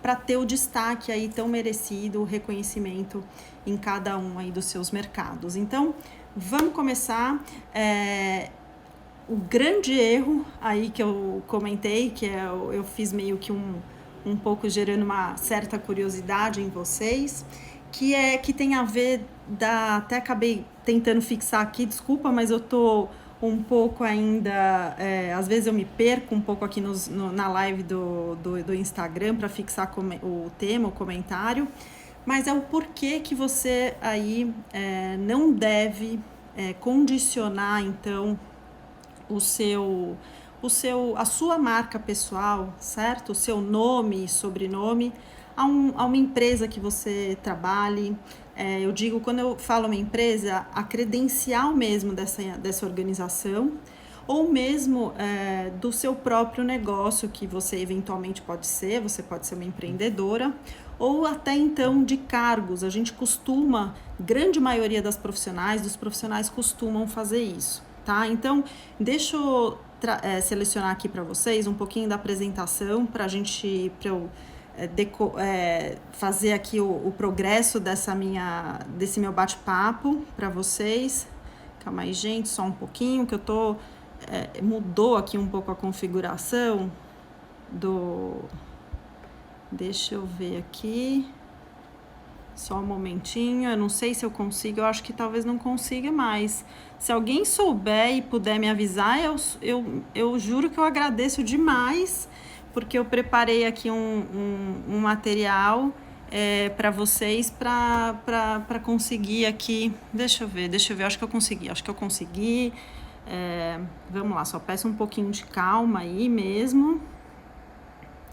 para ter o destaque aí tão merecido, o reconhecimento em cada um aí dos seus mercados. Então, vamos começar. O grande erro aí que eu comentei, que eu fiz meio que um pouco gerando uma certa curiosidade em vocês, que tem a ver, até acabei tentando fixar aqui, desculpa, mas eu tô um pouco ainda, às vezes eu me perco um pouco aqui na live do Instagram para fixar o tema, o comentário, mas é o porquê que você aí não deve condicionar, então, a sua marca pessoal, certo? O seu nome e sobrenome a uma empresa que você trabalhe. Eu digo, quando eu falo uma empresa, a credencial mesmo dessa organização, ou mesmo do seu próprio negócio, que você eventualmente você pode ser uma empreendedora, ou até então de cargos. A gente costuma, grande maioria dos profissionais costumam fazer isso, tá? Então, deixa eu selecionar aqui para vocês um pouquinho da apresentação para eu fazer aqui o progresso desse meu bate-papo para vocês. Calma aí, gente, só um pouquinho que eu tô... mudou aqui um pouco a configuração deixa eu ver aqui, só um momentinho, eu não sei se eu consigo, eu acho que talvez não consiga mais. Se alguém souber e puder me avisar, eu juro que eu agradeço demais, porque eu preparei aqui um material para vocês, para conseguir aqui, deixa eu ver, acho que eu consegui. Vamos lá, só peço um pouquinho de calma aí mesmo,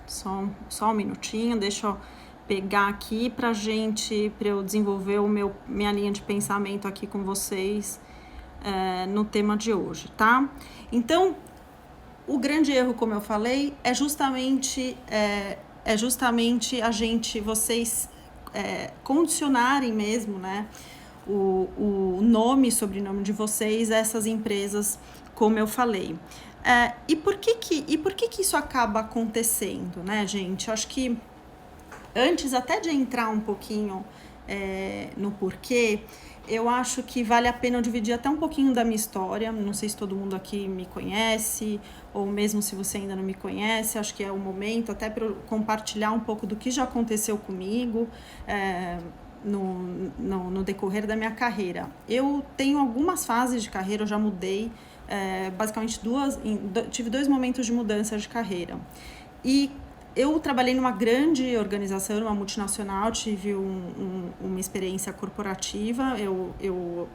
só um minutinho, deixa eu pegar aqui para eu desenvolver minha linha de pensamento aqui com vocês no tema de hoje, tá? Então, o grande erro, como eu falei, é justamente vocês condicionarem mesmo, né, o nome e sobrenome de vocês a essas empresas, como eu falei. E por que isso acaba acontecendo, né, gente? Eu acho que antes até de entrar um pouquinho no porquê, eu acho que vale a pena eu dividir até um pouquinho da minha história. Não sei se todo mundo aqui me conhece, ou mesmo se você ainda não me conhece, acho que é o momento até para eu compartilhar um pouco do que já aconteceu comigo no decorrer da minha carreira. Eu tenho algumas fases de carreira, eu já mudei, basicamente tive 2 momentos de mudança de carreira. E eu trabalhei numa grande organização, numa multinacional, tive uma experiência corporativa. Eu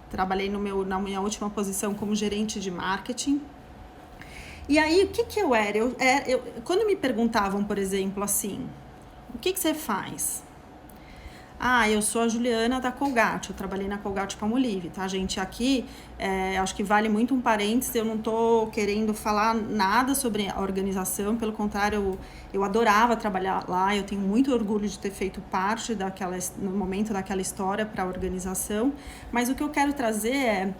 trabalhei na minha última posição como gerente de marketing. E aí, o que eu era? Quando me perguntavam, por exemplo, assim, o que você faz? Eu sou a Juliana da Colgate, eu trabalhei na Colgate-Palmolive, tá, gente? Aqui, acho que vale muito um parênteses, eu não tô querendo falar nada sobre a organização, pelo contrário, eu adorava trabalhar lá, eu tenho muito orgulho de ter feito parte no momento daquela história para a organização, mas o que eu quero trazer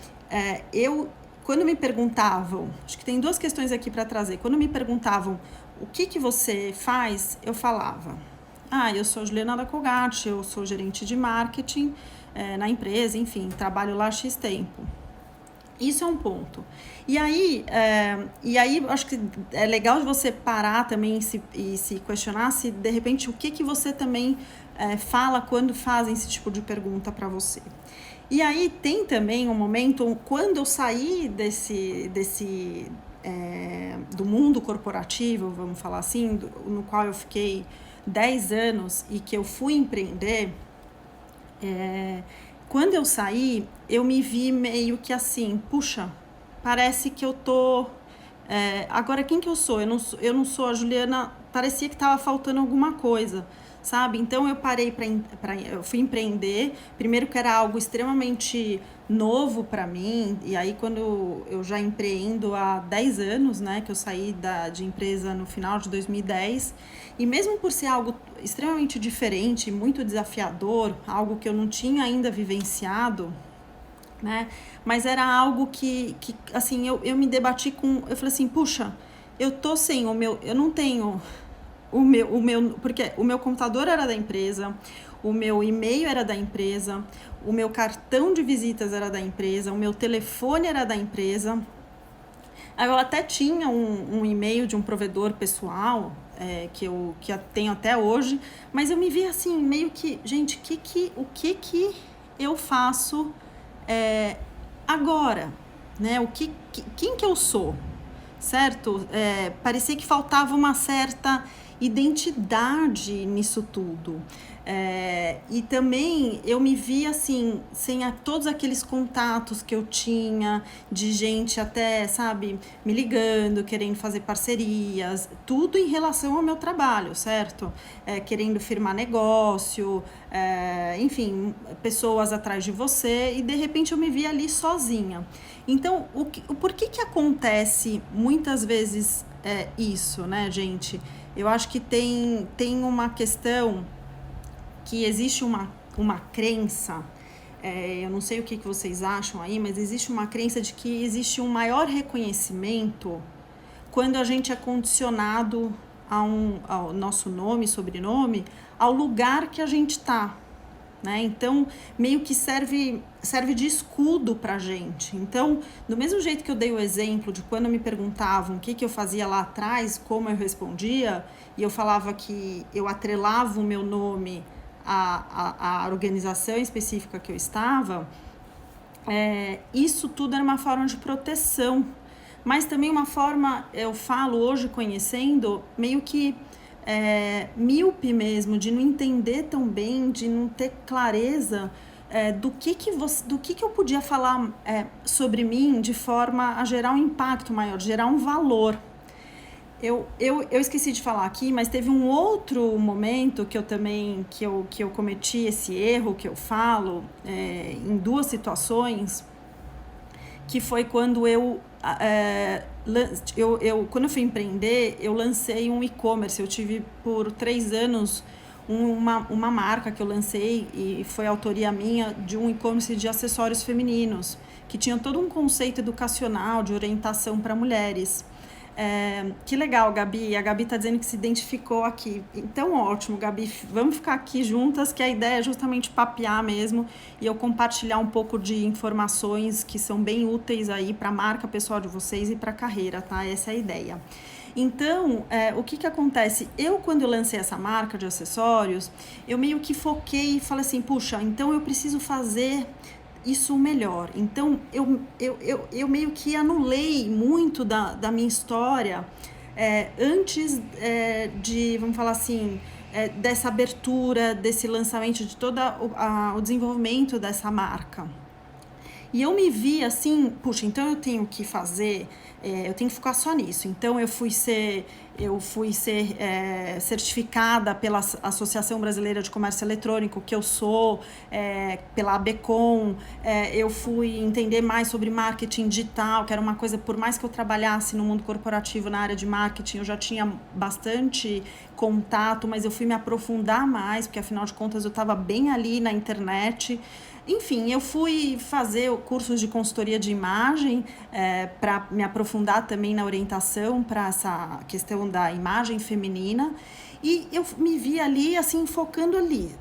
quando me perguntavam, acho que tem 2 questões aqui para trazer, quando me perguntavam o que você faz, eu falava... eu sou a Juliana da Colgate, eu sou gerente de marketing na empresa, enfim, trabalho lá há X tempo. Isso é um ponto. E aí acho que é legal você parar também e se questionar se, de repente, o que você também fala quando fazem esse tipo de pergunta para você. E aí tem também um momento, quando eu saí do mundo corporativo, vamos falar assim, no qual eu fiquei 10 anos e que eu fui empreender, quando eu saí, eu me vi meio que assim, puxa, parece que eu tô... agora, quem que eu sou? Eu não sou a Juliana, parecia que estava faltando alguma coisa, sabe? Então, eu eu fui empreender, primeiro que era algo extremamente novo para mim, e aí quando eu já empreendo há 10 anos, né, que eu saí de empresa no final de 2010, e mesmo por ser algo extremamente diferente, muito desafiador, algo que eu não tinha ainda vivenciado, né, mas era algo que assim, eu me debati eu falei assim, puxa, eu tô sem eu não tenho porque o meu computador era da empresa, o meu e-mail era da empresa, o meu cartão de visitas era da empresa, o meu telefone era da empresa. Eu até tinha um e-mail de um provedor pessoal, que eu tenho até hoje, mas eu me vi assim, meio que, gente, o que eu faço agora? Né? Quem que eu sou? Certo? Parecia que faltava uma certa identidade nisso tudo. E também eu me vi assim, sem todos aqueles contatos que eu tinha, de gente até, sabe, me ligando, querendo fazer parcerias, tudo em relação ao meu trabalho, certo? Querendo firmar negócio, enfim, pessoas atrás de você, e de repente eu me vi ali sozinha. Então, por que acontece muitas vezes isso, né, gente? Eu acho que tem uma questão que existe uma crença, eu não sei o que vocês acham aí, mas existe uma crença de que existe um maior reconhecimento quando a gente é condicionado ao nosso nome, sobrenome, ao lugar que a gente está. Né? Então, meio que serve de escudo pra gente. Então, do mesmo jeito que eu dei o exemplo de quando me perguntavam o que eu fazia lá atrás, como eu respondia, e eu falava que eu atrelava o meu nome à organização específica que eu estava, isso tudo era uma forma de proteção, mas também uma forma, eu falo hoje conhecendo, meio que míope mesmo, de não entender tão bem, de não ter clareza do que eu podia falar sobre mim de forma a gerar um impacto maior, gerar um valor. Eu esqueci de falar aqui, mas teve um outro momento que eu cometi esse erro que eu falo em duas situações, que foi quando quando eu fui empreender, eu lancei um e-commerce. Eu tive por 3 anos uma marca que eu lancei, e foi autoria minha, de um e-commerce de acessórios femininos, que tinha todo um conceito educacional de orientação para mulheres. Que legal, Gabi. A Gabi está dizendo que se identificou aqui. Então, ótimo, Gabi. Vamos ficar aqui juntas, que a ideia é justamente papear mesmo e eu compartilhar um pouco de informações que são bem úteis aí para a marca pessoal de vocês e para a carreira, tá? Essa é a ideia. Então, o que acontece? Quando eu lancei essa marca de acessórios, eu meio que foquei e falei assim, puxa, então eu preciso fazer isso melhor. Então, eu meio que anulei muito da minha história antes vamos falar assim, dessa abertura, desse lançamento, de todo o desenvolvimento dessa marca. E eu me vi assim, puxa, então eu tenho que fazer, eu tenho que ficar só nisso. Então eu fui ser certificada pela Associação Brasileira de Comércio Eletrônico, que eu sou, pela ABECOM, eu fui entender mais sobre marketing digital, que era uma coisa, por mais que eu trabalhasse no mundo corporativo na área de marketing, eu já tinha bastante contato, mas eu fui me aprofundar mais, porque afinal de contas eu estava bem ali na internet. Enfim, eu fui fazer cursos de consultoria de imagem para me aprofundar também na orientação para essa questão da imagem feminina, e eu me vi ali, assim, focando ali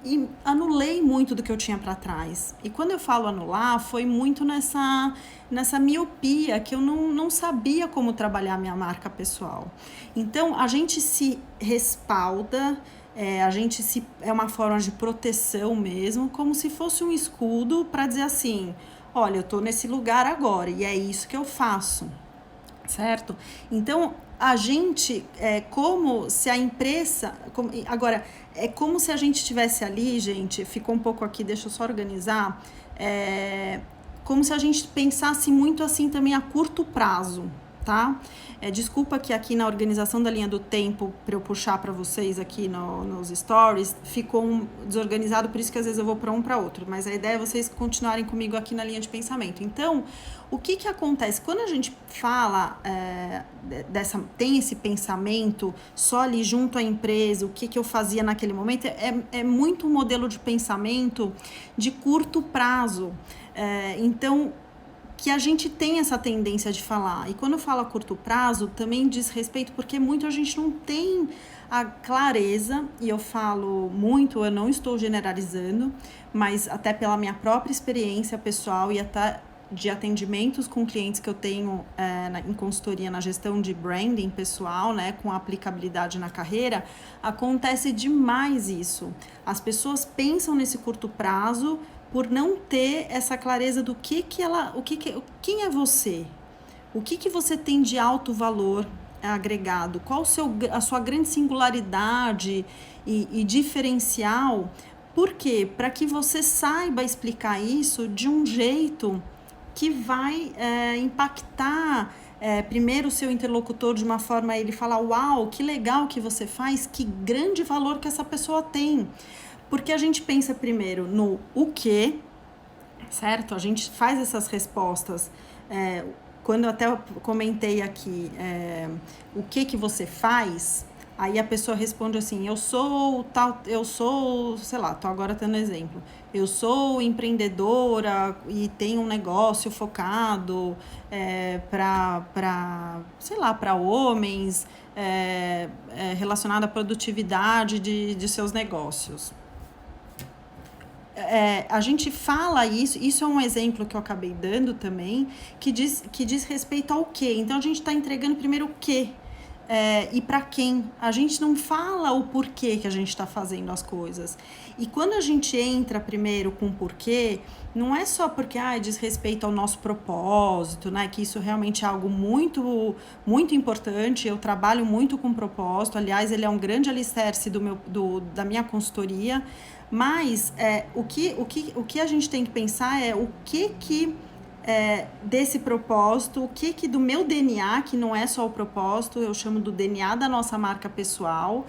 e anulei muito do que eu tinha para trás. E quando eu falo anular, foi muito nessa miopia, que eu não sabia como trabalhar minha marca pessoal. Então, a gente se respalda, é uma forma de proteção mesmo, como se fosse um escudo para dizer assim, olha, eu tô nesse lugar agora e é isso que eu faço, certo? Então, a gente, como se a empresa, agora, é como se a gente estivesse ali, gente, ficou um pouco aqui, deixa eu só organizar, como se a gente pensasse muito assim também a curto prazo, tá? Desculpa que aqui na organização da linha do tempo, para eu puxar para vocês aqui nos stories, ficou desorganizado, por isso que às vezes eu vou para um para outro, mas a ideia é vocês continuarem comigo aqui na linha de pensamento. Então, o que acontece? Quando a gente fala, tem esse pensamento só ali junto à empresa, o que eu fazia naquele momento, é muito um modelo de pensamento de curto prazo. Então, que a gente tem essa tendência de falar. E quando eu falo a curto prazo, também diz respeito, porque muito a gente não tem a clareza, e eu falo muito, eu não estou generalizando, mas até pela minha própria experiência pessoal e até de atendimentos com clientes que eu tenho em consultoria na gestão de branding pessoal, né, com aplicabilidade na carreira, acontece demais isso. As pessoas pensam nesse curto prazo por não ter essa clareza do quem é você, o que você tem de alto valor agregado, qual a sua grande singularidade e diferencial. Por quê? Para que você saiba explicar isso de um jeito que vai impactar primeiro o seu interlocutor de uma forma ele falar, uau, que legal que você faz, que grande valor que essa pessoa tem. Porque a gente pensa primeiro no o quê, certo? A gente faz essas respostas. Quando eu até comentei aqui o que você faz, aí a pessoa responde assim, eu sou, sei lá, tô agora tendo exemplo, eu sou empreendedora e tenho um negócio focado para homens, relacionado à produtividade de seus negócios. A gente fala isso é um exemplo que eu acabei dando também, que diz respeito ao quê. Então, a gente está entregando primeiro o quê e para quem. A gente não fala o porquê que a gente está fazendo as coisas. E quando a gente entra primeiro com o porquê, não é só porque diz respeito ao nosso propósito, né? Que isso realmente é algo muito, muito importante. Eu trabalho muito com propósito. Aliás, ele é um grande alicerce da minha consultoria. Mas o que a gente tem que pensar é o que desse propósito, o que do meu DNA, que não é só o propósito, eu chamo do DNA da nossa marca pessoal,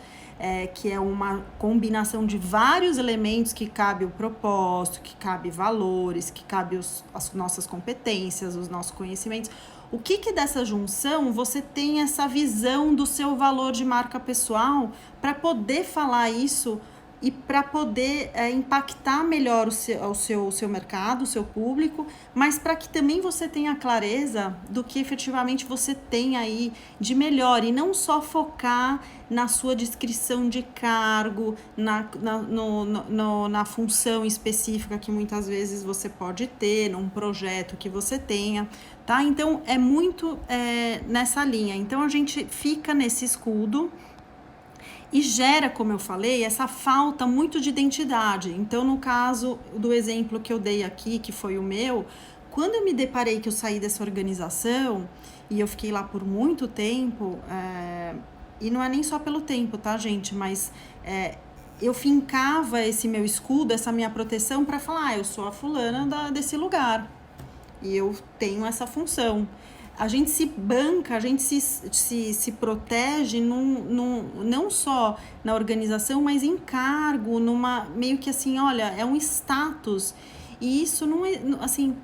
que é uma combinação de vários elementos que cabe o propósito, que cabe valores, que cabe as nossas competências, os nossos conhecimentos. O que dessa junção você tem essa visão do seu valor de marca pessoal para poder falar isso e para poder impactar melhor o seu mercado, o seu público, mas para que também você tenha clareza do que efetivamente você tem aí de melhor e não só focar na sua descrição de cargo, na função específica que muitas vezes você pode ter, num projeto que você tenha, tá? Então, é muito nessa linha. Então, a gente fica nesse escudo e gera, como eu falei, essa falta muito de identidade. Então, no caso do exemplo que eu dei aqui, que foi o meu, quando eu me deparei que eu saí dessa organização, e eu fiquei lá por muito tempo, e não é nem só pelo tempo, tá, gente? Mas eu fincava esse meu escudo, essa minha proteção para falar, eu sou a fulana desse lugar, e eu tenho essa função. A gente se banca, a gente se protege não só na organização, mas em cargo, meio que assim, olha, é um status. E isso não é, assim,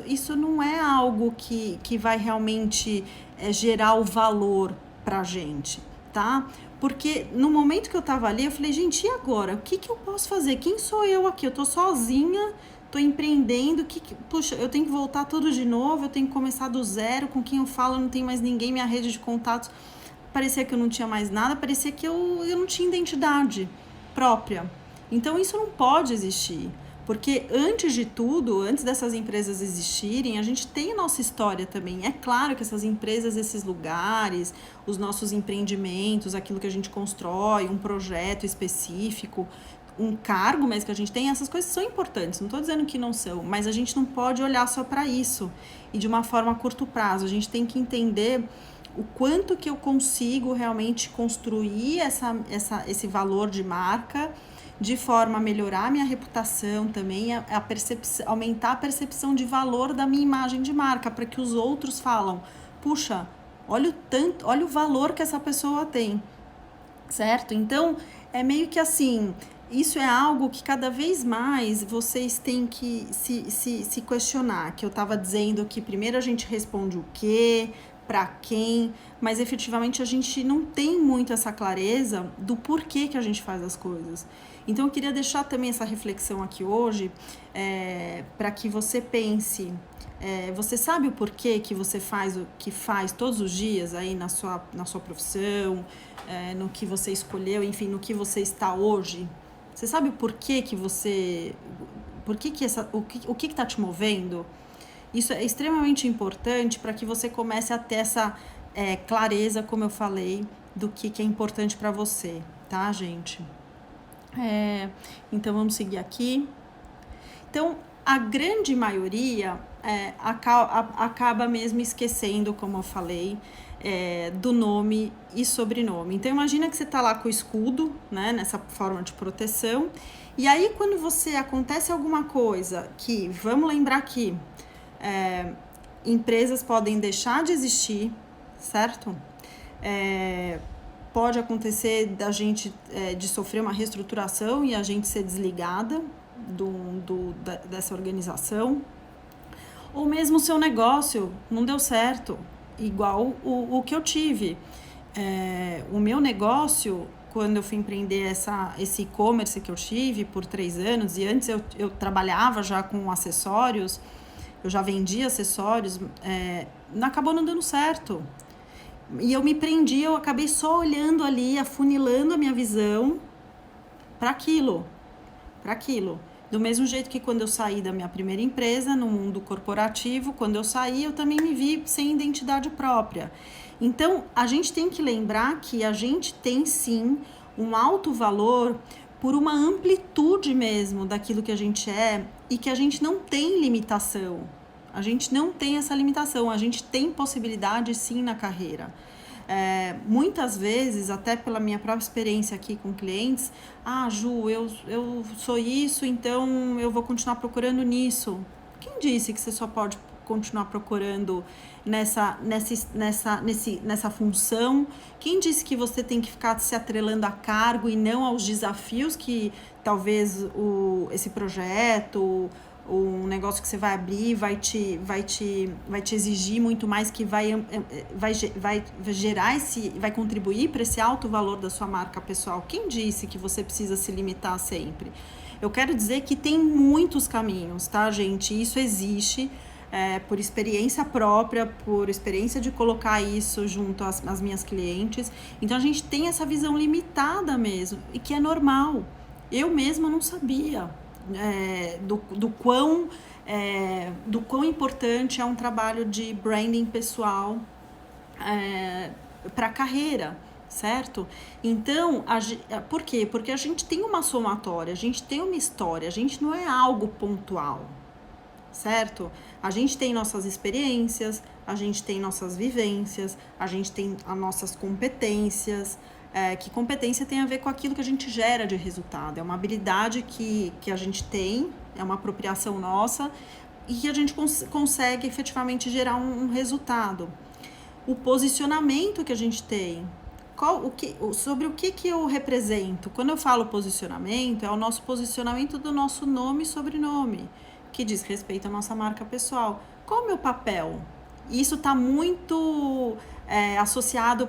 isso não é algo que vai realmente gerar o valor pra gente, tá? Porque no momento que eu tava ali, eu falei, gente, e agora? O que eu posso fazer? Quem sou eu aqui? Eu tô sozinha, tô empreendendo, puxa, eu tenho que voltar tudo de novo, eu tenho que começar do zero, com quem eu falo, não tem mais ninguém, minha rede de contatos, parecia que eu não tinha mais nada, parecia que eu não tinha identidade própria. Então, isso não pode existir, porque antes de tudo, antes dessas empresas existirem, a gente tem a nossa história também. É claro que essas empresas, esses lugares, os nossos empreendimentos, aquilo que a gente constrói, um projeto específico, um cargo mesmo que a gente tem, essas coisas são importantes, não estou dizendo que não são, mas a gente não pode olhar só para isso e de uma forma a curto prazo. A gente tem que entender o quanto que eu consigo realmente construir esse valor de marca de forma a melhorar a minha reputação também, aumentar a percepção de valor da minha imagem de marca, para que os outros falam, puxa, olha o valor que essa pessoa tem, certo? Então, é meio que assim, isso é algo que cada vez mais vocês têm que se questionar, que eu estava dizendo que primeiro a gente responde o quê, para quem, mas efetivamente a gente não tem muito essa clareza do porquê que a gente faz as coisas. Então eu queria deixar também essa reflexão aqui hoje, para que você pense, você sabe o porquê que você faz o que faz todos os dias aí na sua profissão, no que você escolheu, enfim, no que você está hoje? Você sabe o porquê que você... o que está te movendo? Isso é extremamente importante para que você comece a ter essa clareza, como eu falei, do que é importante para você, tá, gente? Então, vamos seguir aqui. Então, a grande maioria acaba mesmo esquecendo, como eu falei, do nome e sobrenome. Então, imagina que você está lá com o escudo, né, nessa forma de proteção, e aí quando acontece alguma coisa que, vamos lembrar aqui, empresas podem deixar de existir, certo? Pode acontecer da gente de sofrer uma reestruturação e a gente ser desligada dessa organização, ou mesmo o seu negócio não deu certo, igual o que eu tive. O meu negócio, quando eu fui empreender esse e-commerce que eu tive por 3 anos, e antes eu trabalhava já com acessórios, eu já vendia acessórios, acabou não dando certo. E eu me prendi, eu acabei só olhando ali, afunilando a minha visão para aquilo. Do mesmo jeito que quando eu saí da minha primeira empresa, no mundo corporativo, quando eu saí, eu também me vi sem identidade própria. Então, a gente tem que lembrar que a gente tem, sim, um alto valor por uma amplitude mesmo daquilo que a gente é e que a gente não tem limitação. A gente não tem essa limitação, a gente tem possibilidade, sim, na carreira. Muitas vezes, até pela minha própria experiência aqui com clientes, Ju, eu sou isso, então eu vou continuar procurando nisso. Quem disse que você só pode continuar procurando nessa função? Quem disse que você tem que ficar se atrelando a cargo e não aos desafios que talvez esse projeto, um negócio que você vai abrir vai te exigir muito mais, que vai gerar vai contribuir para esse alto valor da sua marca pessoal? Quem disse que você precisa se limitar sempre? Eu quero dizer que tem muitos caminhos, tá, gente? Isso existe por experiência própria, por experiência de colocar isso junto às minhas clientes. Então a gente tem essa visão limitada mesmo, e que é normal. Eu mesma não sabia do quão importante é um trabalho de branding pessoal para a carreira, certo? Então, por quê? Porque a gente tem uma somatória, a gente tem uma história, a gente não é algo pontual, certo? A gente tem nossas experiências, a gente tem nossas vivências, a gente tem as nossas competências. Que competência tem a ver com aquilo que a gente gera de resultado. É uma habilidade que a gente tem, é uma apropriação nossa e que a gente consegue efetivamente gerar um resultado. O posicionamento que a gente tem, sobre o que eu represento. Quando eu falo posicionamento, é o nosso posicionamento do nosso nome e sobrenome, que diz respeito à nossa marca pessoal. Qual é o meu papel? Isso está muito associado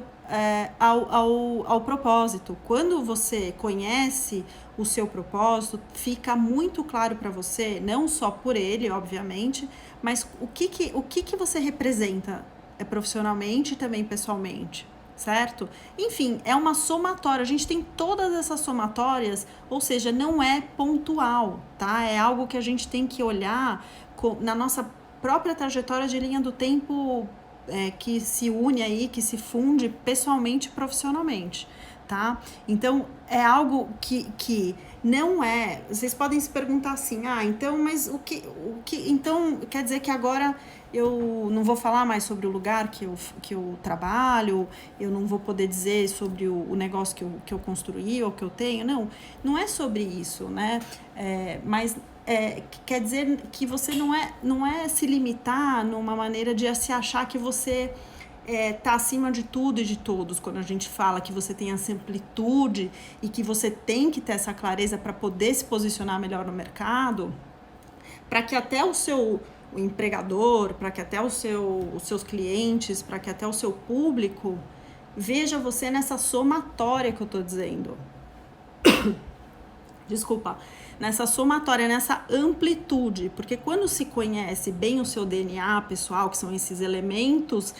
ao propósito. Quando você conhece o seu propósito, fica muito claro para você, não só por ele, obviamente, mas o que você representa profissionalmente e também pessoalmente, certo? Enfim, é uma somatória, a gente tem todas essas somatórias, ou seja, não é pontual, tá? É algo que a gente tem que olhar na nossa própria trajetória de linha do tempo, que se une aí, que se funde pessoalmente e profissionalmente, tá? Então, é algo que não é... Vocês podem se perguntar assim, então, mas então, quer dizer que agora eu não vou falar mais sobre o lugar que eu trabalho, eu não vou poder dizer sobre o negócio que eu construí ou que eu tenho? Não é sobre isso, né? Mas... quer dizer que você não é se limitar numa maneira de se achar que você tá acima de tudo e de todos. Quando a gente fala que você tem essa amplitude e que você tem que ter essa clareza para poder se posicionar melhor no mercado, para que até o seu o empregador, para que até os seus clientes, para que até o seu público veja você nessa somatória que eu tô dizendo. Desculpa, nessa somatória, nessa amplitude, porque quando se conhece bem o seu DNA pessoal, que são esses elementos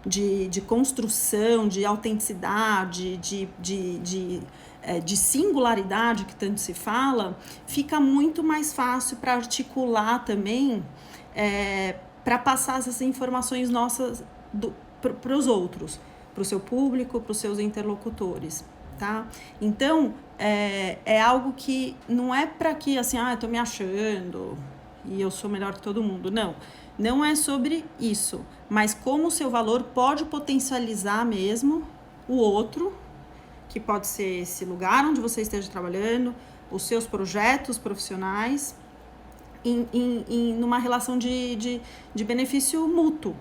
de construção, de autenticidade, de singularidade que tanto se fala, fica muito mais fácil para articular também, para passar essas informações nossas para os outros, para o seu público, para os seus interlocutores, tá? Então, é algo que não é para que, assim, eu tô me achando e eu sou melhor que todo mundo, não é sobre isso, mas como o seu valor pode potencializar mesmo o outro, que pode ser esse lugar onde você esteja trabalhando, os seus projetos profissionais, numa relação de benefício mútuo,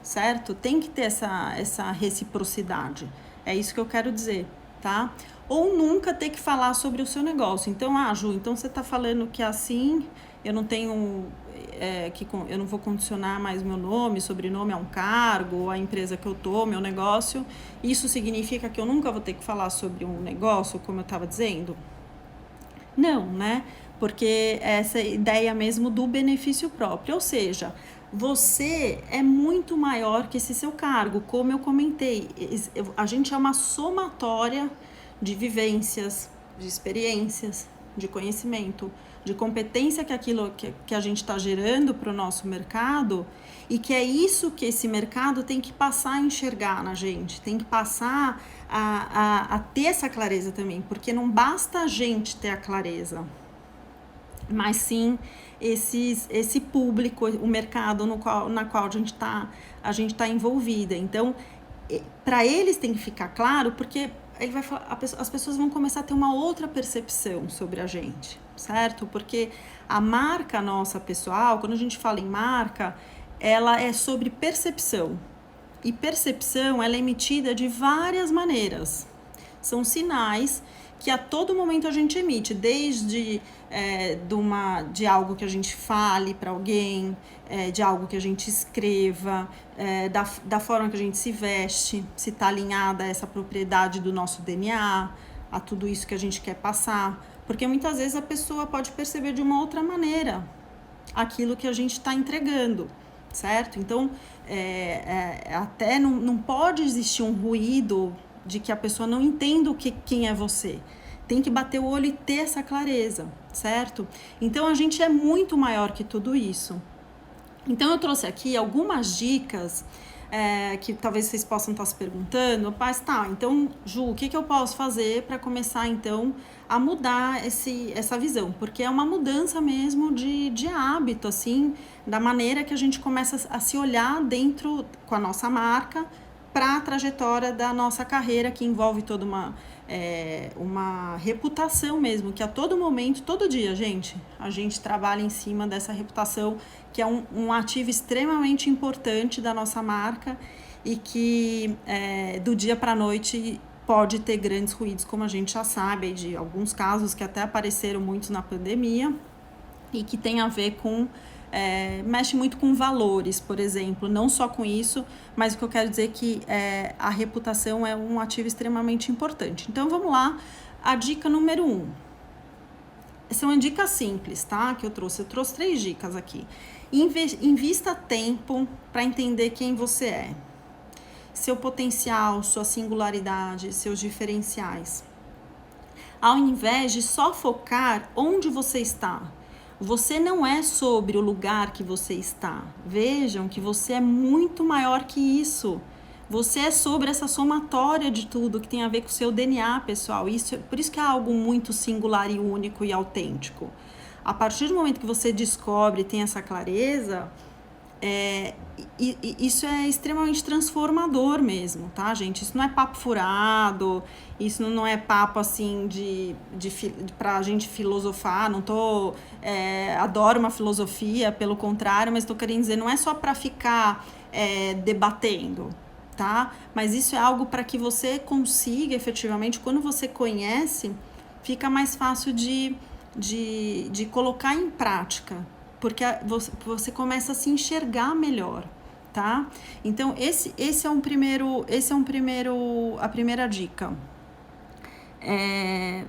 certo? Tem que ter essa reciprocidade, é isso que eu quero dizer, tá? Ou nunca ter que falar sobre o seu negócio. Então, Ju, então você tá falando que assim, eu não tenho, eu não vou condicionar mais meu nome, sobrenome a um cargo, a empresa que eu tô, meu negócio. Isso significa que eu nunca vou ter que falar sobre um negócio, como eu estava dizendo? Não, né? Porque essa ideia mesmo do benefício próprio, ou seja, você é muito maior que esse seu cargo, como eu comentei, a gente é uma somatória de vivências, de experiências, de conhecimento, de competência que aquilo que a gente está gerando para o nosso mercado, e que é isso que esse mercado tem que passar a enxergar na gente, tem que passar a ter essa clareza também, porque não basta a gente ter a clareza, mas sim esse público, o mercado na qual a gente tá envolvida. Então, para eles tem que ficar claro, porque ele vai falar, as pessoas vão começar a ter uma outra percepção sobre a gente, certo? Porque a marca nossa pessoal, quando a gente fala em marca, ela é sobre percepção. E percepção, ela é emitida de várias maneiras. São sinais que a todo momento a gente emite, desde de algo que a gente fale para alguém, de algo que a gente escreva, da forma que a gente se veste, se está alinhada a essa propriedade do nosso DNA, a tudo isso que a gente quer passar. Porque muitas vezes a pessoa pode perceber de uma outra maneira aquilo que a gente está entregando, certo? Então, até não pode existir um ruído de que a pessoa não entenda quem é você. Tem que bater o olho e ter essa clareza, certo? Então, a gente é muito maior que tudo isso. Então, eu trouxe aqui algumas dicas que talvez vocês possam estar se perguntando. Então, Ju, o que eu posso fazer para começar, então, a mudar essa visão? Porque é uma mudança mesmo de hábito, assim, da maneira que a gente começa a se olhar dentro com a nossa marca para a trajetória da nossa carreira, que envolve toda uma reputação mesmo, que a todo momento, todo dia, a gente trabalha em cima dessa reputação, que é um ativo extremamente importante da nossa marca e que do dia para a noite pode ter grandes ruídos, como a gente já sabe, de alguns casos que até apareceram muitos na pandemia e que tem a ver com mexe muito com valores, por exemplo, não só com isso, mas o que eu quero dizer é que a reputação é um ativo extremamente importante. Então, vamos lá, a dica número 1. Essa é uma dica simples, tá? Que eu trouxe 3 dicas aqui. Invista tempo para entender quem você é, seu potencial, sua singularidade, seus diferenciais. Ao invés de só focar onde você está. Você não é sobre o lugar que você está. Vejam que você é muito maior que isso. Você é sobre essa somatória de tudo que tem a ver com o seu DNA, pessoal. Por isso que é algo muito singular e único e autêntico. A partir do momento que você descobre e tem essa clareza, isso é extremamente transformador mesmo, tá, gente? Isso não é papo furado, isso não é papo assim pra gente filosofar, adoro uma filosofia, pelo contrário, mas tô querendo dizer, não é só pra ficar debatendo, tá? Mas isso é algo para que você consiga efetivamente, quando você conhece, fica mais fácil de colocar em prática, porque você começa a se enxergar melhor, tá? Então, a primeira dica.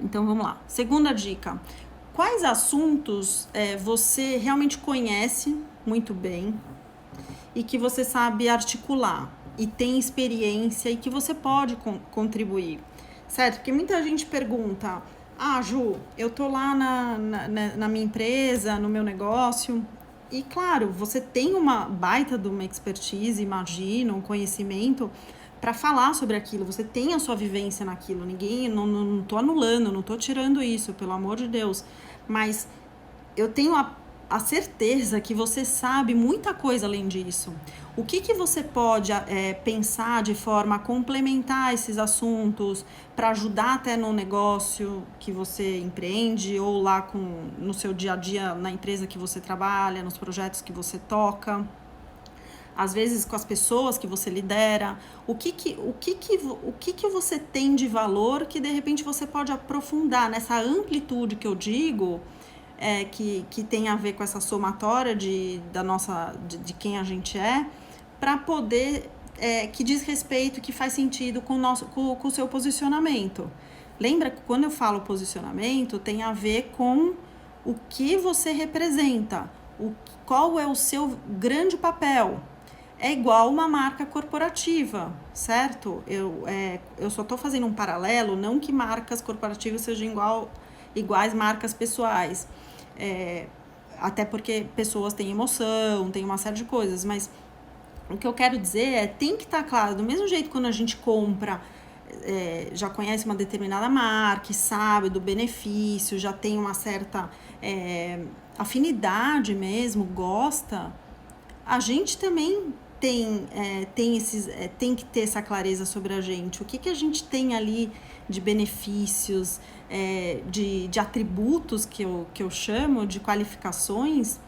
Então, vamos lá. Segunda dica. Quais assuntos você realmente conhece muito bem e que você sabe articular e tem experiência e que você pode contribuir, certo? Porque muita gente pergunta, Ju, eu tô lá na minha empresa, no meu negócio, e claro, você tem uma baita de uma expertise, imagina, um conhecimento para falar sobre aquilo, você tem a sua vivência naquilo, não tô anulando, não tô tirando isso, pelo amor de Deus, mas eu tenho a certeza que você sabe muita coisa além disso. O que você pode pensar de forma a complementar esses assuntos para ajudar até no negócio que você empreende ou lá no seu dia a dia na empresa que você trabalha, nos projetos que você toca, às vezes com as pessoas que você lidera, o que você tem de valor que de repente você pode aprofundar nessa amplitude que eu digo, que tem a ver com essa somatória de quem a gente é, para poder, que diz respeito, que faz sentido com o seu posicionamento. Lembra que quando eu falo posicionamento, tem a ver com o que você representa, qual é o seu grande papel. É igual uma marca corporativa, certo? Eu só estou fazendo um paralelo, não que marcas corporativas sejam iguais marcas pessoais. Até porque pessoas têm emoção, tem uma série de coisas, mas o que eu quero dizer tem que estar claro, do mesmo jeito quando a gente compra, já conhece uma determinada marca, sabe do benefício, já tem uma certa afinidade mesmo, gosta, a gente também tem que ter essa clareza sobre a gente, o que a gente tem ali de benefícios, de atributos que eu chamo, de qualificações,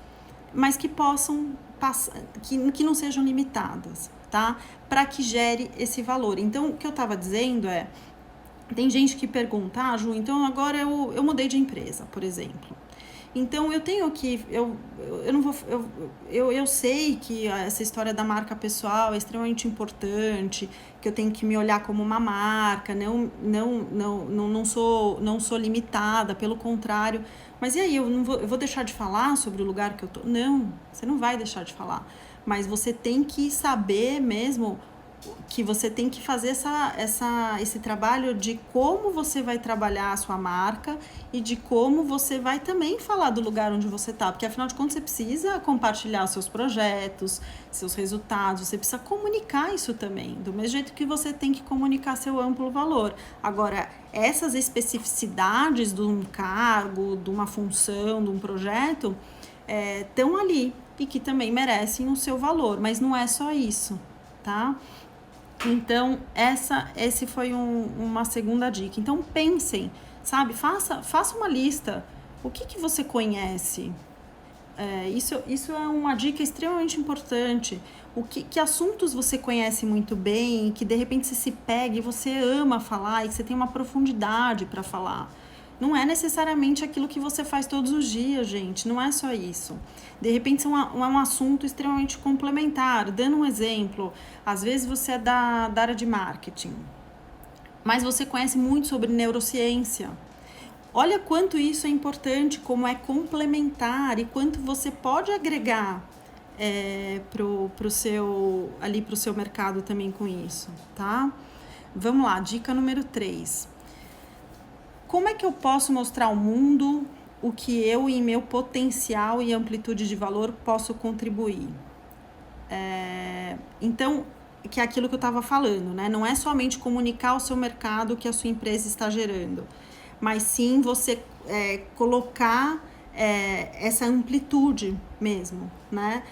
mas que possam passar, que não sejam limitadas, tá? Para que gere esse valor. Então, o que eu estava dizendo tem gente que pergunta, Ju, então agora eu mudei de empresa, por exemplo. Então, eu tenho que, eu sei que essa história da marca pessoal é extremamente importante, que eu tenho que me olhar como uma marca, não sou limitada, pelo contrário. Mas e aí, eu vou deixar de falar sobre o lugar que eu tô? Não, você não vai deixar de falar. Mas você tem que saber mesmo que você tem que fazer esse trabalho de como você vai trabalhar a sua marca e de como você vai também falar do lugar onde você está, porque afinal de contas você precisa compartilhar seus projetos, seus resultados, você precisa comunicar isso também, do mesmo jeito que você tem que comunicar seu amplo valor. Agora, essas especificidades de um cargo, de uma função, de um projeto, estão ali e que também merecem o seu valor, mas não é só isso, tá? Então, esse foi uma segunda dica. Então, pensem, sabe? Faça uma lista. O que você conhece? Isso é uma dica extremamente importante. Que assuntos você conhece muito bem, que de repente você se pega e você ama falar e que você tem uma profundidade para falar. Não é necessariamente aquilo que você faz todos os dias, gente. Não é só isso. De repente, é um assunto extremamente complementar. Dando um exemplo, às vezes você é da área de marketing, mas você conhece muito sobre neurociência. Olha quanto isso é importante, como é complementar e quanto você pode agregar pro seu mercado também com isso, tá? Vamos lá, dica número 3. Como é que eu posso mostrar ao mundo o que eu, em meu potencial e amplitude de valor, posso contribuir? Então, que é aquilo que eu estava falando, né? Não é somente comunicar ao seu mercado o que a sua empresa está gerando, mas sim você colocar essa amplitude mesmo, né?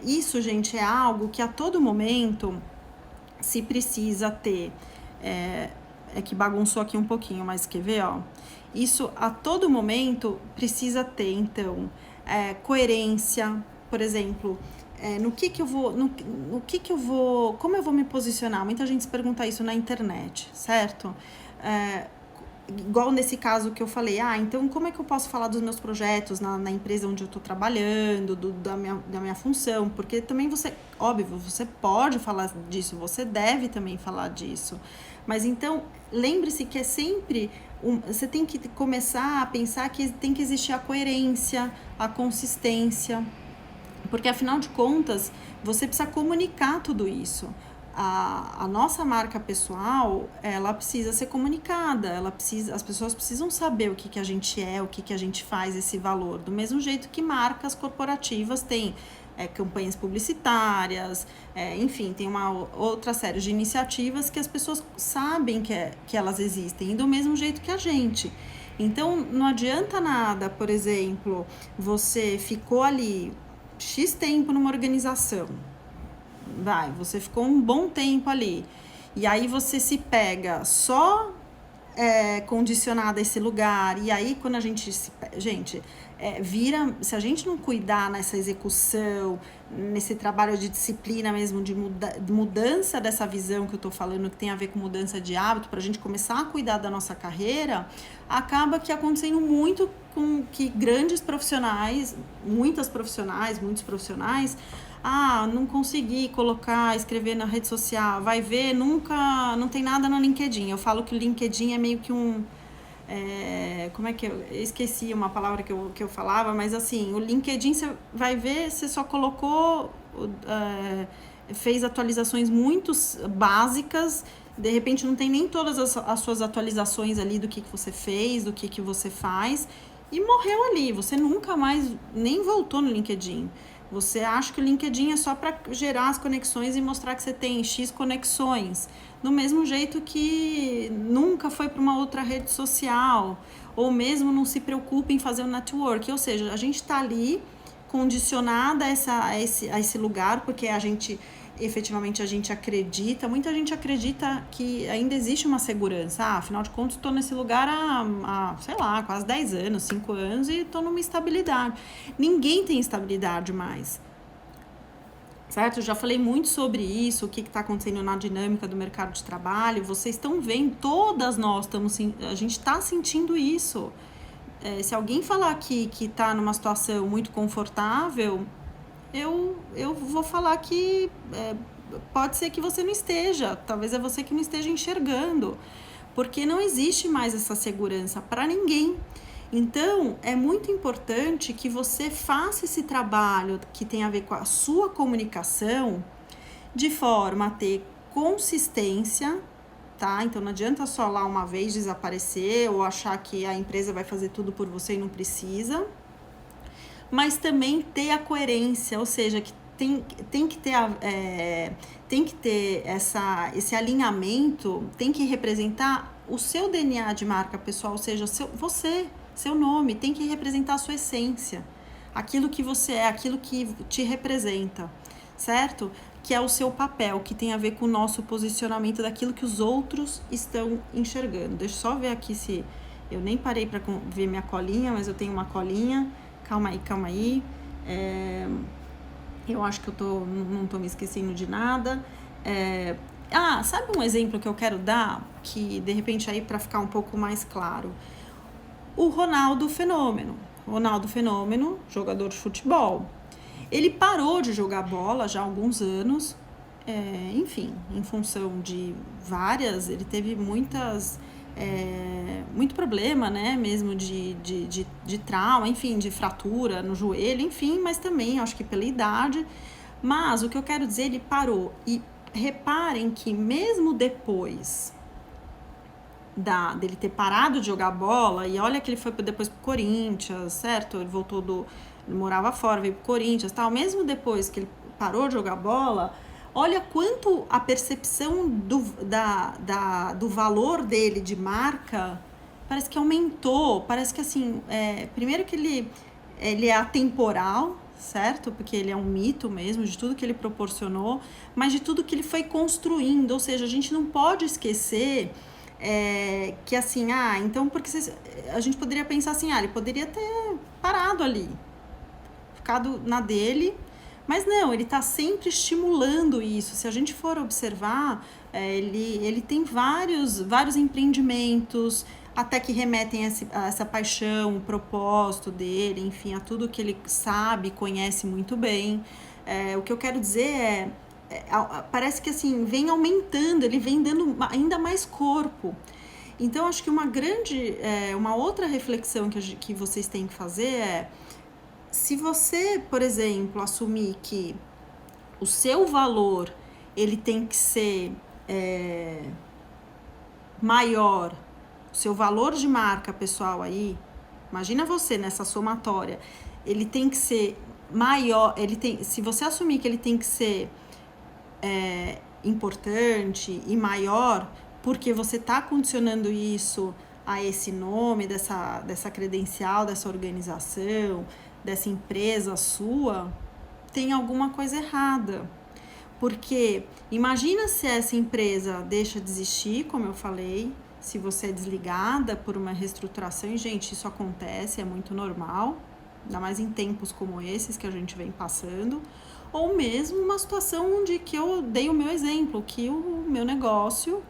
Isso, gente, é algo que a todo momento se precisa ter. Que bagunçou aqui um pouquinho, mas quer ver, ó? Isso a todo momento precisa ter, então, coerência, por exemplo, como eu vou me posicionar? Muita gente se pergunta isso na internet, certo? igual nesse caso que eu falei, então como é que eu posso falar dos meus projetos na empresa onde eu estou trabalhando, da minha função? Porque também óbvio, você pode falar disso, você deve também falar disso. Mas então, lembre-se que é sempre, você tem que começar a pensar que tem que existir a coerência, a consistência, porque afinal de contas, você precisa comunicar tudo isso. A nossa marca pessoal, ela precisa ser comunicada, as pessoas precisam saber o que a gente é, o que a gente faz, esse valor. Do mesmo jeito que marcas corporativas têm campanhas publicitárias, enfim, tem uma outra série de iniciativas que as pessoas sabem que elas existem, e do mesmo jeito que a gente. Então, não adianta nada, por exemplo, você ficou ali X tempo numa organização, você ficou um bom tempo ali, e aí você se pega só condicionada a esse lugar, e aí quando a gente vira, se a gente não cuidar nessa execução, nesse trabalho de disciplina mesmo, de mudança dessa visão que eu tô falando, que tem a ver com mudança de hábito, pra gente começar a cuidar da nossa carreira, acaba que acontecendo muito com que muitos profissionais, não consegui escrever na rede social, vai ver, não tem nada no LinkedIn. Eu falo que o LinkedIn é meio que como é que eu esqueci uma palavra que eu falava, mas assim, o LinkedIn você vai ver, você só colocou, fez atualizações muito básicas, de repente não tem nem todas as suas atualizações ali do que você fez, do que você faz, e morreu ali, você nunca mais nem voltou no LinkedIn. Você acha que o LinkedIn é só para gerar as conexões e mostrar que você tem X conexões, do mesmo jeito que nunca foi para uma outra rede social, ou mesmo não se preocupa em fazer um network. Ou seja, a gente está ali condicionada a esse lugar, porque efetivamente a gente acredita, muita gente acredita que ainda existe uma segurança. Afinal de contas, estou nesse lugar há, sei lá, quase 10 anos, 5 anos, e estou numa estabilidade. Ninguém tem estabilidade mais, certo? Eu já falei muito sobre isso, o que está acontecendo na dinâmica do mercado de trabalho. Vocês estão vendo, todas nós a gente está sentindo isso. Se alguém falar aqui que está numa situação muito confortável, eu vou falar que pode ser que você não esteja, talvez é você que não esteja enxergando, porque não existe mais essa segurança para ninguém. Então, é muito importante que você faça esse trabalho que tem a ver com a sua comunicação, de forma a ter consistência, tá? Então, não adianta só lá uma vez desaparecer ou achar que a empresa vai fazer tudo por você e não precisa, mas também ter a coerência, ou seja, que tem que ter esse alinhamento, tem que representar o seu DNA de marca pessoal, ou seja, seu nome, tem que representar a sua essência, aquilo que você é, aquilo que te representa, certo? Que é o seu papel, que tem a ver com o nosso posicionamento daquilo que os outros estão enxergando. Deixa eu só ver aqui se... Eu nem parei para ver minha colinha, mas eu tenho uma colinha. Calma aí. Eu acho que não tô me esquecendo de nada. Sabe um exemplo que eu quero dar? Que, de repente, aí para ficar um pouco mais claro. O Ronaldo Fenômeno, jogador de futebol. Ele parou de jogar bola já há alguns anos, enfim, em função de ele teve muito problema, né, mesmo de trauma, enfim, de fratura no joelho, enfim, mas também acho que pela idade. Mas o que eu quero dizer, ele parou. E reparem que mesmo depois dele ter parado de jogar bola, e olha que ele foi depois pro Corinthians, certo? Ele voltou ele morava fora, veio pro Corinthians, tal. Mesmo depois que ele parou de jogar bola, olha quanto a percepção do valor dele de marca parece que aumentou. Parece que assim, primeiro que ele é atemporal, certo? Porque ele é um mito mesmo, de tudo que ele proporcionou, mas de tudo que ele foi construindo. Ou seja, a gente não pode esquecer que assim, então porque a gente poderia pensar assim, ele poderia ter parado ali, ficado na dele, mas não, ele está sempre estimulando isso. Se a gente for observar, ele tem vários empreendimentos, até que remetem a essa paixão, o propósito dele, enfim, a tudo que ele sabe, conhece muito bem. O que eu quero dizer parece que assim, vem aumentando, ele vem dando ainda mais corpo. Então, acho que uma outra reflexão que vocês têm que fazer se você, por exemplo, assumir que o seu valor, ele tem que ser maior, o seu valor de marca pessoal aí, imagina você nessa somatória, ele tem que ser maior, se você assumir que ele tem que ser importante e maior, porque você está condicionando isso a esse nome, dessa credencial, dessa organização, dessa empresa sua, tem alguma coisa errada. Porque imagina se essa empresa deixa de existir, como eu falei, se você é desligada por uma reestruturação, e gente, isso acontece, é muito normal, ainda mais em tempos como esses que a gente vem passando, ou mesmo uma situação onde que eu dei o meu exemplo, que o meu negócio,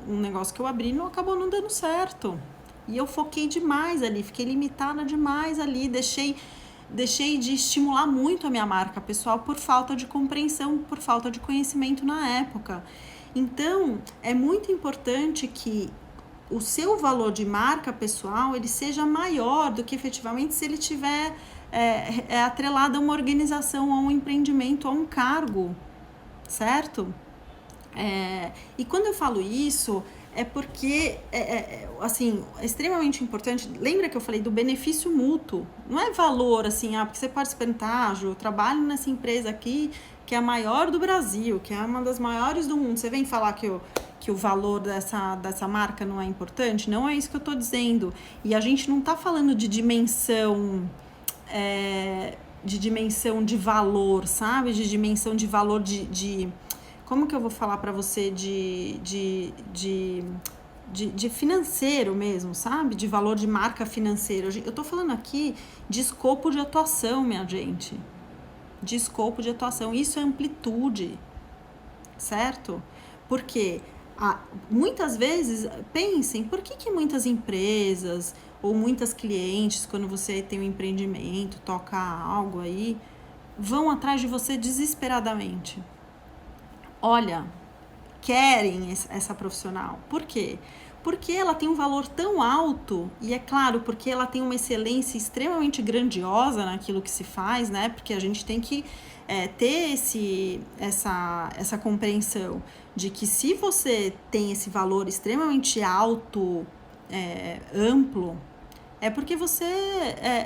um negócio que eu abri acabou não dando certo. E eu foquei demais ali, fiquei limitada demais ali, deixei de estimular muito a minha marca pessoal por falta de compreensão, por falta de conhecimento na época. Então, é muito importante que o seu valor de marca pessoal, ele seja maior do que efetivamente se ele tiver atrelado a uma organização, a um empreendimento, a um cargo, certo? E quando eu falo isso, é porque, assim, é extremamente importante. Lembra que eu falei do benefício mútuo? Não é valor, assim, porque você pode se perguntar, eu trabalho nessa empresa aqui, que é a maior do Brasil, que é uma das maiores do mundo. Você vem falar que o valor dessa marca não é importante? Não é isso que eu estou dizendo. E a gente não está falando de dimensão de valor, sabe? De dimensão de valor de como que eu vou falar para você de financeiro mesmo, sabe? De valor de marca financeira. Eu tô falando aqui de escopo de atuação, minha gente. De escopo de atuação. Isso é amplitude, certo? Porque muitas vezes, pensem, por que muitas empresas ou muitas clientes, quando você tem um empreendimento, toca algo aí, vão atrás de você desesperadamente? Olha, querem essa profissional. Por quê? Porque ela tem um valor tão alto, e é claro, porque ela tem uma excelência extremamente grandiosa naquilo que se faz, né? Porque a gente tem que ter essa compreensão de que se você tem esse valor extremamente alto, amplo, é porque você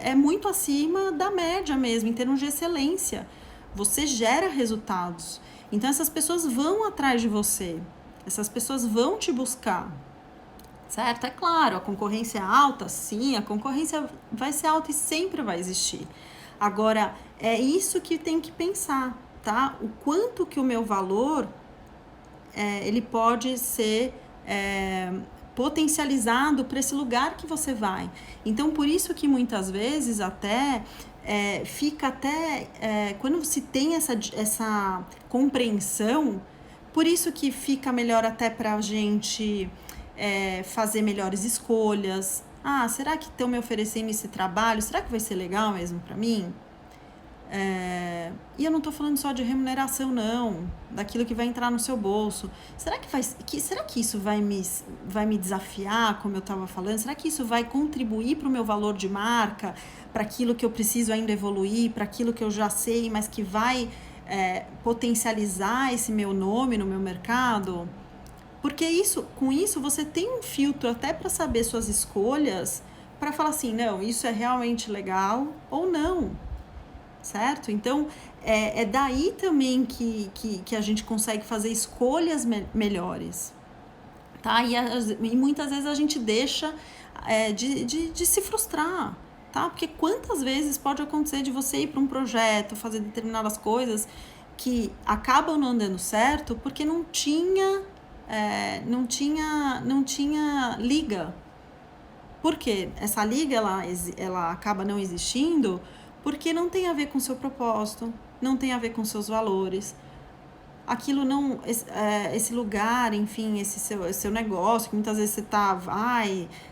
é muito acima da média mesmo, em termos de excelência. Você gera resultados. Então, essas pessoas vão atrás de você. Essas pessoas vão te buscar. Certo? É claro, a concorrência é alta, sim, a concorrência vai ser alta e sempre vai existir. Agora, é isso que tem que pensar, tá? O quanto que o meu valor, ele pode ser potencializado para esse lugar que você vai. Então, por isso que muitas vezes até fica quando se tem essa compreensão, por isso que fica melhor até para a gente fazer melhores escolhas. Será que estão me oferecendo esse trabalho? Será que vai ser legal mesmo para mim? E eu não estou falando só de remuneração, não, daquilo que vai entrar no seu bolso. Será que isso vai me desafiar, como eu estava falando? Será que isso vai contribuir para o meu valor de marca, para aquilo que eu preciso ainda evoluir, para aquilo que eu já sei, mas que vai potencializar esse meu nome no meu mercado? Porque com isso você tem um filtro até para saber suas escolhas, para falar assim, não, isso é realmente legal ou não. Certo? Então, é daí também que a gente consegue fazer escolhas melhores, tá? E muitas vezes a gente deixa de se frustrar, tá? Porque quantas vezes pode acontecer de você ir para um projeto, fazer determinadas coisas que acabam não dando certo porque não tinha liga. Por quê? Essa liga, ela acaba não existindo porque não tem a ver com o seu propósito, não tem a ver com seus valores. aquilo não, esse lugar, enfim, esse seu negócio, que muitas vezes você tá,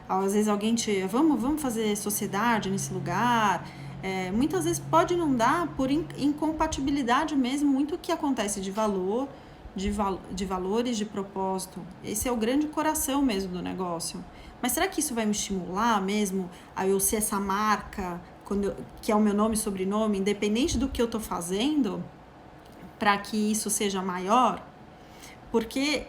às vezes alguém vamos fazer sociedade nesse lugar, muitas vezes pode não dar por incompatibilidade mesmo, muito o que acontece de valor, de valores, de propósito. Esse é o grande coração mesmo do negócio. Mas será que isso vai me estimular mesmo a eu ser essa marca, que é o meu nome e sobrenome, independente do que eu tô fazendo, para que isso seja maior? Porque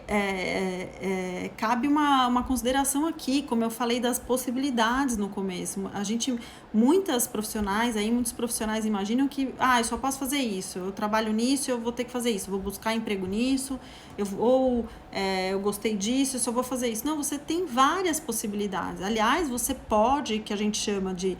cabe uma consideração aqui, como eu falei das possibilidades no começo. Muitos profissionais imaginam que, eu só posso fazer isso, eu trabalho nisso, eu vou ter que fazer isso, vou buscar emprego nisso, eu gostei disso, eu só vou fazer isso. Não, você tem várias possibilidades. Aliás, você pode, que a gente chama de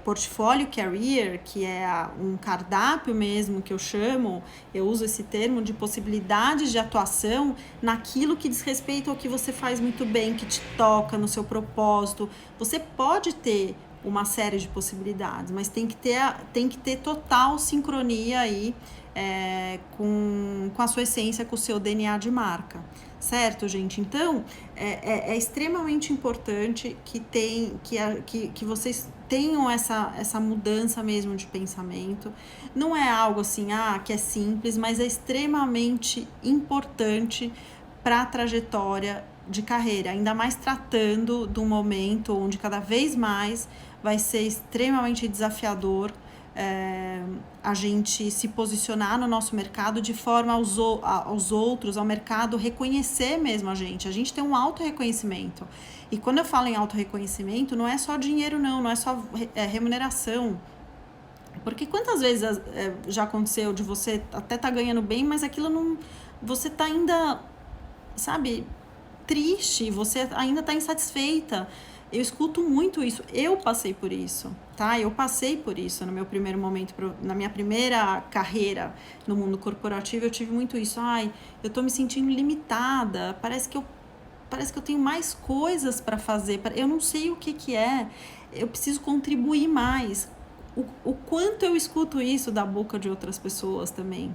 portfólio career, que é um cardápio mesmo que eu uso esse termo de possibilidades de atuação naquilo que diz respeito ao que você faz muito bem, que te toca no seu propósito. Você pode ter uma série de possibilidades, mas tem que ter total sincronia aí com a sua essência, com o seu DNA de marca. Certo, gente? Então, é extremamente importante que vocês tenham essa mudança mesmo de pensamento. Não é algo assim, que é simples, mas é extremamente importante para a trajetória de carreira, ainda mais tratando de um momento onde cada vez mais vai ser extremamente desafiador a gente se posicionar no nosso mercado de forma aos outros, ao mercado reconhecer mesmo a gente tem um auto-reconhecimento. E quando eu falo em auto-reconhecimento, não é só dinheiro não é só remuneração. Porque quantas vezes já aconteceu de você até tá ganhando bem, mas aquilo não... Você tá ainda, sabe, triste, você ainda tá insatisfeita. Eu escuto muito isso, eu passei por isso, tá? Eu passei por isso no meu primeiro momento, na minha primeira carreira no mundo corporativo, eu tive muito isso. Eu tô me sentindo limitada, parece que eu tenho mais coisas para fazer, eu não sei o que é, eu preciso contribuir mais. O quanto eu escuto isso da boca de outras pessoas também.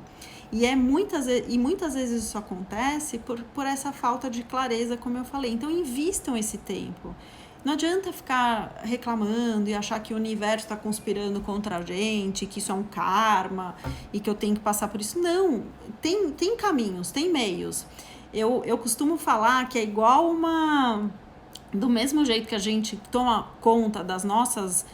E muitas vezes isso acontece por essa falta de clareza, como eu falei. Então, invistam esse tempo. Não adianta ficar reclamando e achar que o universo está conspirando contra a gente, que isso é um karma e que eu tenho que passar por isso. Não, tem caminhos, tem meios. Eu costumo falar que é igual do mesmo jeito que a gente toma conta das nossas...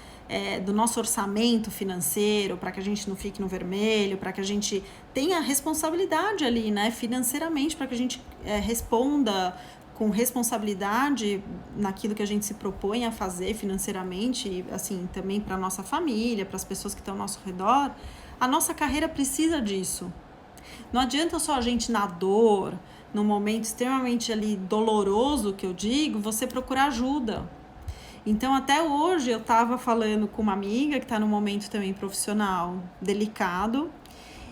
do nosso orçamento financeiro, para que a gente não fique no vermelho, para que a gente tenha responsabilidade ali, né, financeiramente, para que a gente responda com responsabilidade naquilo que a gente se propõe a fazer financeiramente, e assim, também para a nossa família, para as pessoas que estão ao nosso redor. A nossa carreira precisa disso. Não adianta só a gente na dor, num momento extremamente ali doloroso, que eu digo, você procurar ajuda. Então, até hoje, eu estava falando com uma amiga que está num momento também profissional delicado,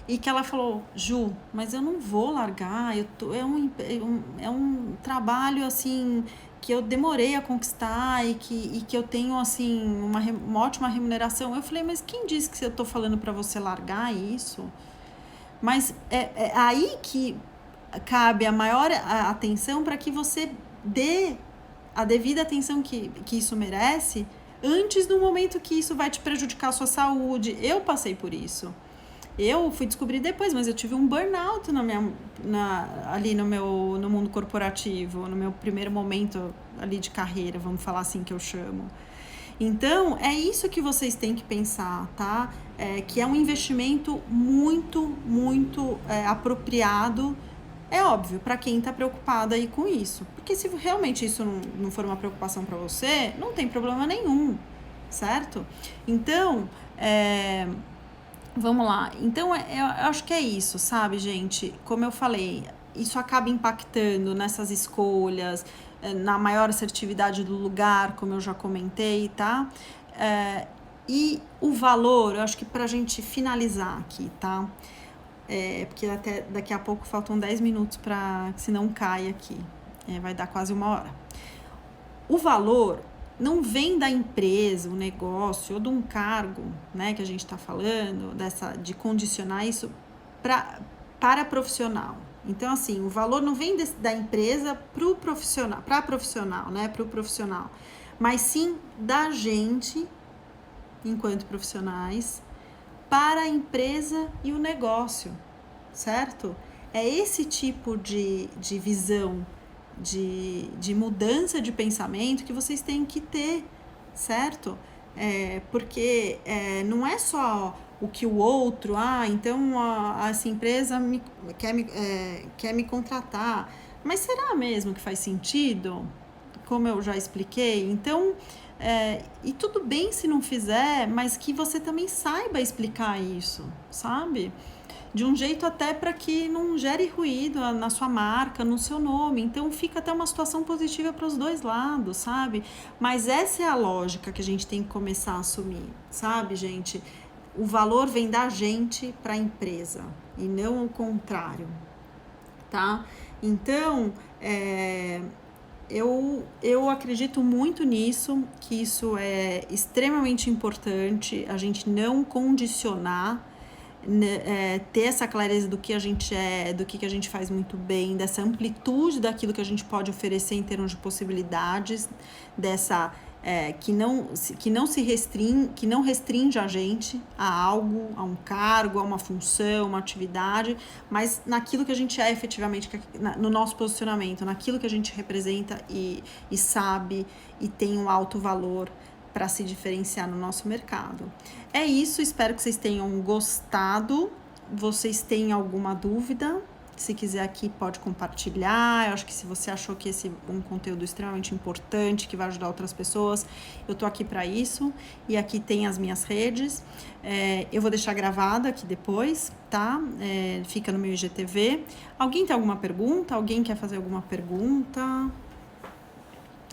e que ela falou: Ju, mas eu não vou largar, é um trabalho, assim, que eu demorei a conquistar e que eu tenho, assim, uma ótima remuneração. Eu falei: mas quem disse que eu estou falando para você largar isso? Mas é aí que cabe a maior atenção para que você dê a devida atenção que isso merece antes do momento que isso vai te prejudicar a sua saúde. Eu passei por isso. Eu fui descobrir depois, mas eu tive um burnout ali no mundo corporativo, no meu primeiro momento ali de carreira, vamos falar assim que eu chamo. Então, é isso que vocês têm que pensar, tá? Que é um investimento muito, muito apropriado. É óbvio, para quem está preocupado aí com isso. Porque se realmente isso não for uma preocupação para você, não tem problema nenhum, certo? Então, vamos lá. Então, eu acho que é isso, sabe, gente? Como eu falei, isso acaba impactando nessas escolhas, na maior assertividade do lugar, como eu já comentei, tá? E o valor, eu acho que pra gente finalizar aqui, tá? Porque até daqui a pouco faltam 10 minutos para que senão cai aqui. Vai dar quase 1 hora. O valor não vem da empresa, o negócio ou de um cargo, né, que a gente está falando, de condicionar isso para para profissional. Então, assim, o valor não vem da empresa para o profissional, né? Para o profissional, mas sim da gente, enquanto profissionais, para a empresa e o negócio, certo? É esse tipo de visão, de mudança de pensamento que vocês têm que ter, certo? Porque não é só o que o outro, então essa empresa quer me contratar, mas será mesmo que faz sentido? Como eu já expliquei, então, e tudo bem se não fizer, mas que você também saiba explicar isso, sabe? De um jeito até para que não gere ruído na sua marca, no seu nome. Então fica até uma situação positiva para os dois lados, sabe? Mas essa é a lógica que a gente tem que começar a assumir, sabe, gente? O valor vem da gente para a empresa e não o contrário, tá? Então, eu acredito muito nisso, que isso é extremamente importante, a gente não condicionar, ter essa clareza do que a gente é, do que a gente faz muito bem, dessa amplitude daquilo que a gente pode oferecer em termos de possibilidades, dessa que não restringe a gente a algo, a um cargo, a uma função, uma atividade, mas naquilo que a gente é efetivamente, no nosso posicionamento, naquilo que a gente representa e sabe e tem um alto valor para se diferenciar no nosso mercado. É isso, espero que vocês tenham gostado. Vocês têm alguma dúvida? Se quiser aqui, pode compartilhar. Eu acho que se você achou que esse é um conteúdo extremamente importante, que vai ajudar outras pessoas, eu tô aqui para isso. E aqui tem as minhas redes. Eu vou deixar gravado aqui depois, tá? Fica no meu IGTV. Alguém tem alguma pergunta? Alguém quer fazer alguma pergunta?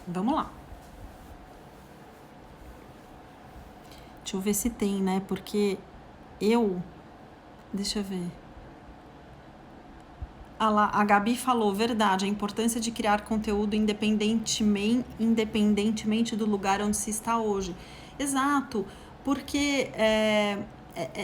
Vamos lá. Deixa eu ver se tem, né? Porque deixa eu ver. A Gabi falou, verdade, a importância de criar conteúdo independentemente do lugar onde se está hoje. Exato, porque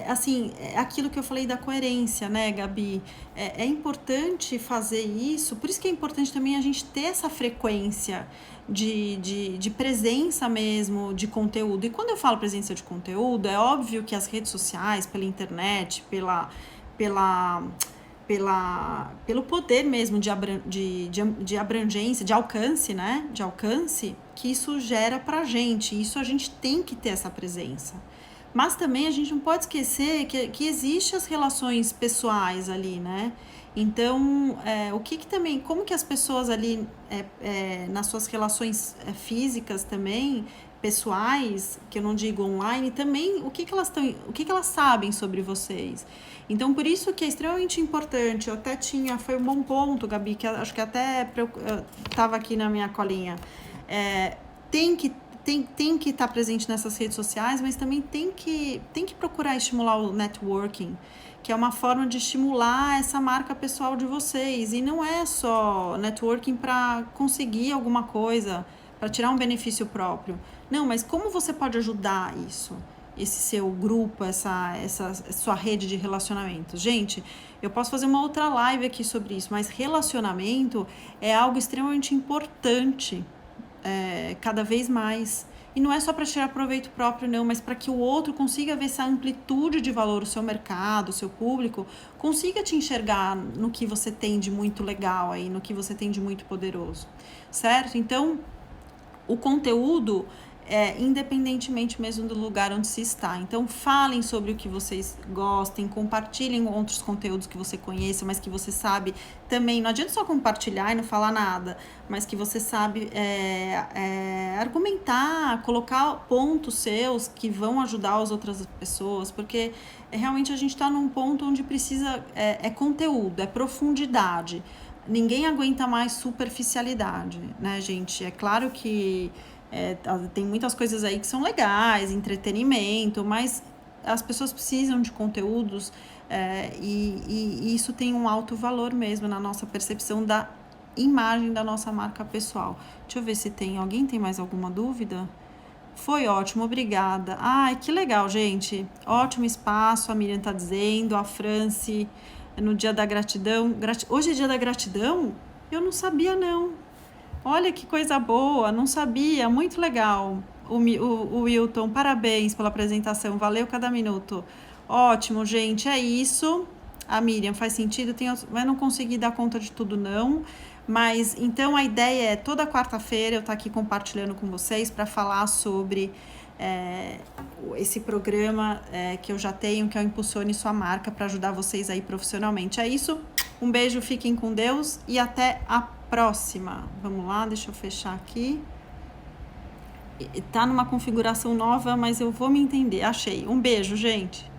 assim, é aquilo que eu falei da coerência, né, Gabi? É importante fazer isso, por isso que é importante também a gente ter essa frequência de presença mesmo, de conteúdo. E quando eu falo presença de conteúdo, é óbvio que as redes sociais, pela internet, pelo poder mesmo de abrangência, de alcance, né? De alcance, que isso gera pra gente. Isso a gente tem que ter essa presença. Mas também a gente não pode esquecer que existem as relações pessoais ali, né? Então, como que as pessoas ali, nas suas relações físicas também, pessoais, que eu não digo online, também, o que elas sabem sobre vocês? Então, por isso que é extremamente importante, foi um bom ponto, Gabi, que acho que até estava aqui na minha colinha, tem que estar presente nessas redes sociais, mas também tem que procurar estimular o networking, que é uma forma de estimular essa marca pessoal de vocês. E não é só networking para conseguir alguma coisa, para tirar um benefício próprio. Não, mas como você pode ajudar isso? Esse seu grupo, essa sua rede de relacionamento. Gente, eu posso fazer uma outra live aqui sobre isso, mas relacionamento é algo extremamente importante, cada vez mais. E não é só para tirar proveito próprio, não, mas para que o outro consiga ver essa amplitude de valor, o seu mercado, o seu público, consiga te enxergar no que você tem de muito legal aí, no que você tem de muito poderoso, certo? Então, o conteúdo independentemente mesmo do lugar onde se está. Então, falem sobre o que vocês gostem, compartilhem outros conteúdos que você conheça, mas que você sabe também. Não adianta só compartilhar e não falar nada, mas que você sabe argumentar, colocar pontos seus que vão ajudar as outras pessoas, porque realmente a gente está num ponto onde precisa, conteúdo, é profundidade. Ninguém aguenta mais superficialidade, né, gente? É claro que tem muitas coisas aí que são legais, entretenimento, mas as pessoas precisam de conteúdos e isso tem um alto valor mesmo na nossa percepção da imagem da nossa marca pessoal. Deixa eu ver se alguém tem mais alguma dúvida? Foi ótimo, obrigada. Ai, que legal, gente. Ótimo espaço, a Miriam tá dizendo, a Franci, no dia da gratidão. Hoje é dia da gratidão? Eu não sabia, não. Olha que coisa boa, não sabia, muito legal. O Wilton, parabéns pela apresentação, valeu cada minuto. Ótimo, gente, é isso. A Miriam, faz sentido, eu não consegui dar conta de tudo, não. Mas, então, a ideia é, toda quarta-feira eu estar aqui compartilhando com vocês para falar sobre esse programa que eu já tenho, que é o Impulsione Sua Marca, para ajudar vocês aí profissionalmente. É isso, um beijo, fiquem com Deus e até a próxima. Vamos lá, deixa eu fechar aqui. Tá numa configuração nova, mas eu vou me entender. Achei. Um beijo, gente.